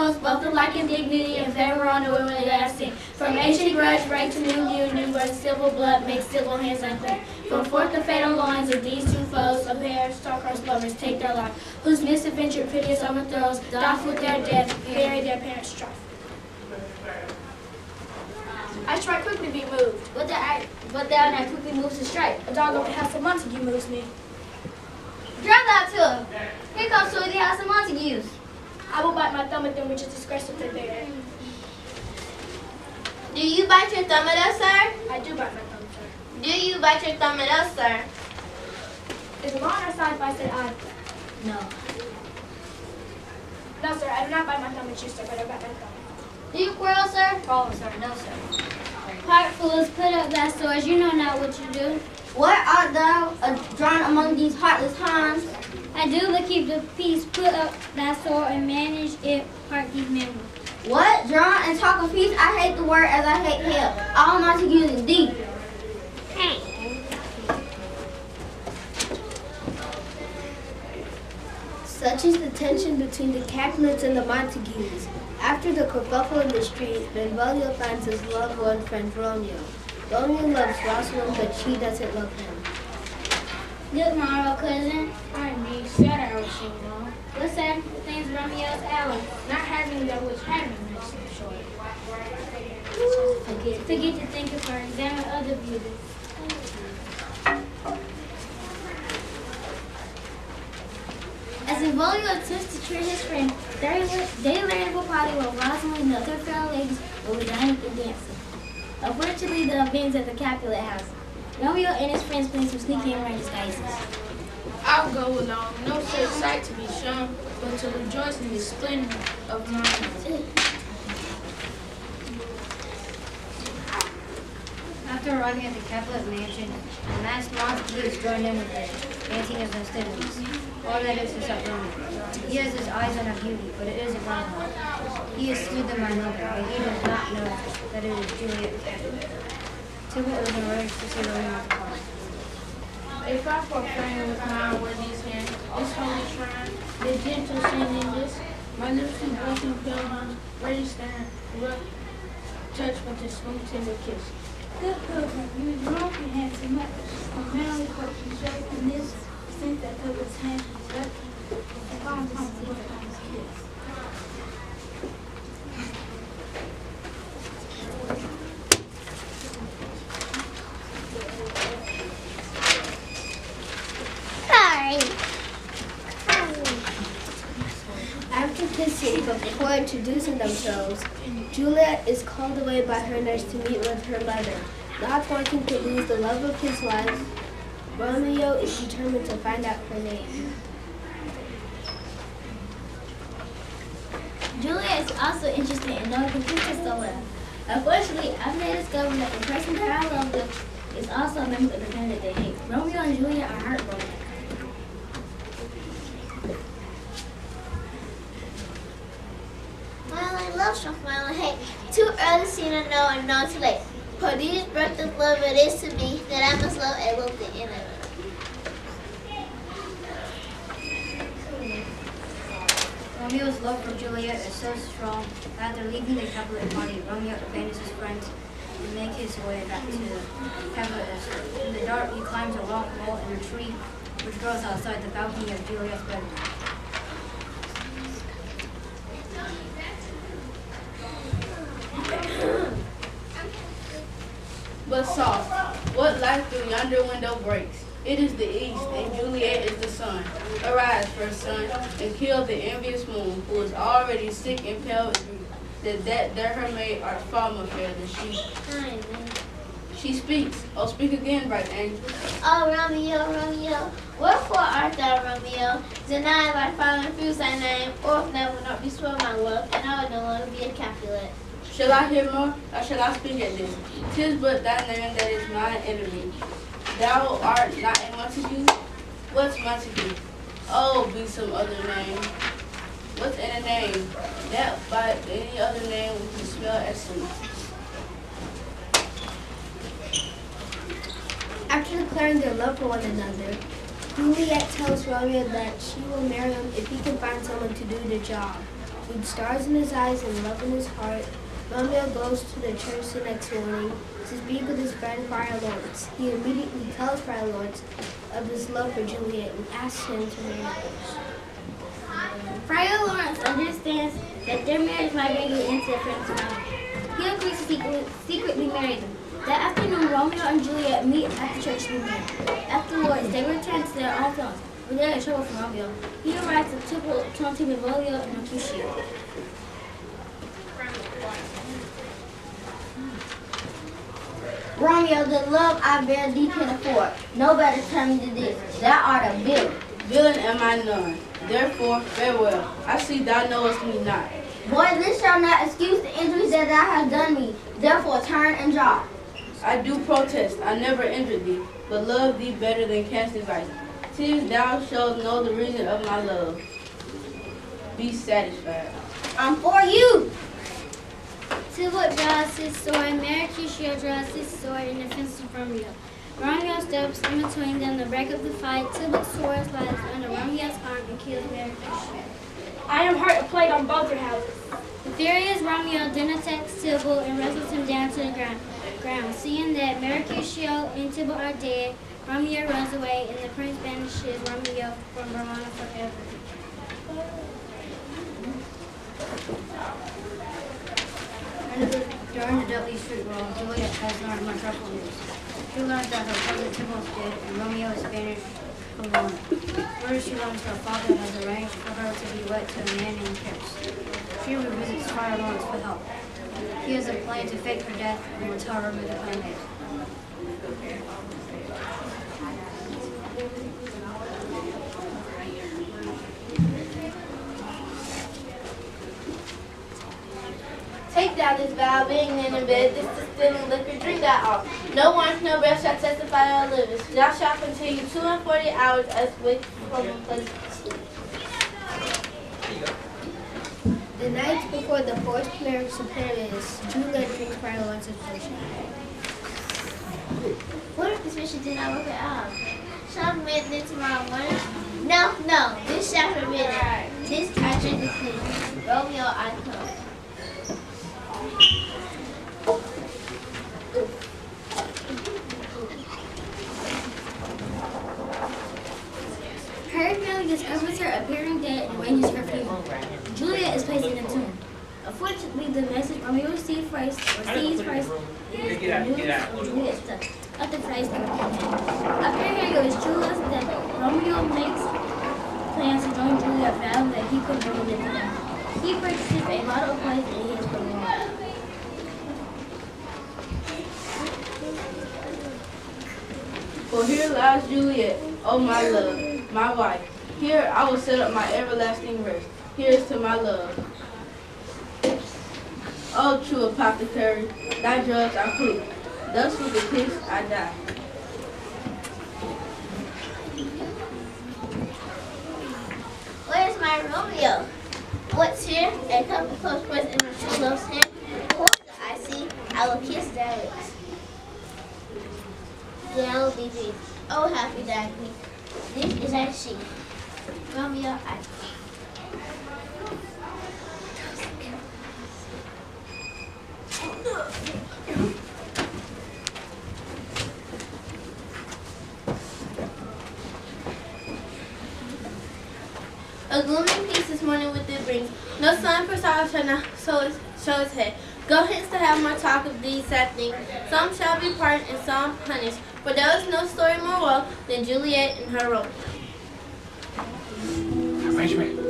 hosts, both alike in dignity and favor on the women lasting. From ancient grudge, right to new union, where civil blood makes civil hands unclean. From forth the fatal lines of these two foes, a pair of star-crossed lovers take their life, whose misadventure piteous overthrows, doth with their death, bury their parents' strife. I strike quickly be moved, but thou not quickly moves to strike. A dog over the house of Montague moves me. Drive thou to him. Here comes to the house of Montagues. I will bite my thumb at them which is disgrace with their bear. Do you bite your thumb at us, sir? I do bite my thumb, sir. Do you bite your thumb at us, sir? Is it on our side if I said I? No. No, sir, I do not bite my thumb at you, sir, but I bite my thumb. Do you quarrel, sir? Quarrel, sir, no, sir. Heart fools, put up thy swords, you know not what you do. What art thou drawn among these heartless Huns? I do but keep the peace, put up thy sword and manage it, part these members. What? Drawn and talk of peace? I hate the word as I hate hell. All Montagues indeed. Such is the tension between the Capulets and the Montagues. After the kerfuffle in the street, Benvolio finds his loved one friend Romeo. Romeo loves Rosalind, but she doesn't love him. Good morrow, cousin. Pardon me, said I was so long. What's that? Things Romeo's hour. Not having that which having makes them short. Forget to think of her, examine other beauties. As Benvolio attempts to treat his friend, they learn of a party where Rosalind and the other fair ladies will be dining and dancing. Unfortunately, the events at the Capulet house. Romeo and his friends plan some sneaking and wearing disguises. I'll go along, no such sight to be shown, but to rejoice in the splendor of mine. After arriving at the Capulet mansion, the masked Montagues joined in with the dancing of festivities. All that is except Romeo. He has his eyes on a beauty, but it isn't Romeo. He is smoothed by another, but he does not know that it is Juliet Capulet. Tybalt was enraged to see Romeo at the party. If I profane with my worthy's hand, this holy shrine, the gentle sin in this, my lips to blushing pale hands, ready stand, rough touch with a smooth tender kiss. Good pilgrim, you is wrong and handsome much. A manly coat you show in this sense that pilgrim's hand is left and found something on his kiss. After kissing, but before introducing themselves, Juliet is called away by her nurse to meet with her mother. Not wanting to lose the love of his life, Romeo is determined to find out her name. Juliet is also interested in knowing the princess so well. Unfortunately, after they discover that the person that I love them is also a member of the family that they hate, Romeo and Juliet are heartbroken. While I love some, while I hate, too early seen or know and not too late. For these birth of love it is to me that I must love and love the enemy. Romeo's love for Juliet is so strong that after leaving the Capulet party, Romeo abandons his friends and makes his way back to the Capulet estate. In the dark, he climbs a rock wall and a tree which grows outside the balcony of Juliet's bedroom. But soft, what light through yonder window breaks? It is the east, and Juliet is the sun. Arise, first son, and kill the envious moon, who is already sick and pale with grief, that her maid art far more fair than she. She speaks. Oh, speak again, bright angel. Oh, Romeo, Romeo, wherefore art thou, Romeo? Deny thy father and refuse thy name, or if thou wilt not be sworn my love, and I would no longer be a Capulet. Shall I hear more, or shall I speak at this? 'Tis but thy name that is mine enemy. Thou art not a Montague? What's Montague? Oh, be some other name. What's in a name? That by any other name we can spell as sweet. After declaring their love for one another, Juliet tells Romeo that she will marry him if he can find someone to do the job. with stars in his eyes and love in his heart, Romeo goes to the church the next morning to speak with his friend Friar Lawrence. He immediately tells Friar Lawrence of his love for Juliet and asks him to marry her. Friar Lawrence understands that their marriage might bring an end to the friend's life. He agrees to secretly marry them. That afternoon, Romeo and Juliet meet at the church meeting. Afterwards, they return to their own homes, but they're in trouble for Romeo. He arrives at Tibble, taunting Benvolio and Mercutio. Romeo, the love I bear thee can afford. No better term than this. Thou art a villain. Villain am I none. Therefore, farewell. I see thou knowest me not. Boy, this shall not excuse the injuries that thou hast done me. Therefore, turn and draw. I do protest, I never injured thee, but love thee better than cancer's ice. Till thou shalt know the reason of my love. Be satisfied. I'm for you. Tybalt draws his sword, Mercutio draws his sword in defense of Romeo. Romeo steps in between them to break up the fight. Tybalt's sword slides under Romeo's arm and kills Mercutio. I am hurt and plagued on both your houses. The furious Romeo then attacks Tybalt and wrestles him down to the ground. Seeing that Mercutio and Tybalt are dead, Romeo runs away and the prince banishes Romeo from Verona forever. During the Dudley Street Brawl, Juliet has learned much awful news. She learns that her cousin Tybalt is dead and Romeo is banished from Verona. First, she learns her father has arranged for her to be wed to a man named Paris. She revisits Friar Lawrence for help. He has a plan to fake her death and will tell Romeo the plan is. Take thou this vow, being then in bed, this distilling liquor, drink thou off. No wine, no breath shall testify thy livest. Thou shalt continue 42 hours as with from a place of sleep. The night before the forced marriage to Paris, Juliet drinks Friar Lawrence's potion. What if this mission did not work at all? Shall I commit it tomorrow morning? No, this shall forbid it. This I drink is clean. Romeo, I come. Hercules discovers her appearing dead and arranges her funeral. Juliet is placed in a tomb. Unfortunately, the message Romeo sees first is the news of Juliet's death. At the place after Hercules shows us that Romeo makes plans to join Juliet, found that he could really live with them. He purchases a bottle of poison and he is prolonged. For here lies Juliet, oh my love, my wife. Here I will set up my everlasting rest. Here is to my love. Oh, true apothecary, thy drugs are proof. Thus with a kiss I die. Where's my Romeo? What's here? A cup of close press in my true love's hand. Hold the I see, I will kiss their lips. Then I will be free. Oh, happy thy grief. This is our she. Romeo, I A gloomy peace this morning with it brings. No sun for sorrow shall not show its head. Go hence to have more talk of these sad things. Some shall be pardoned and some punished. For there is no story more woe than Juliet and her Romeo. Arrangement.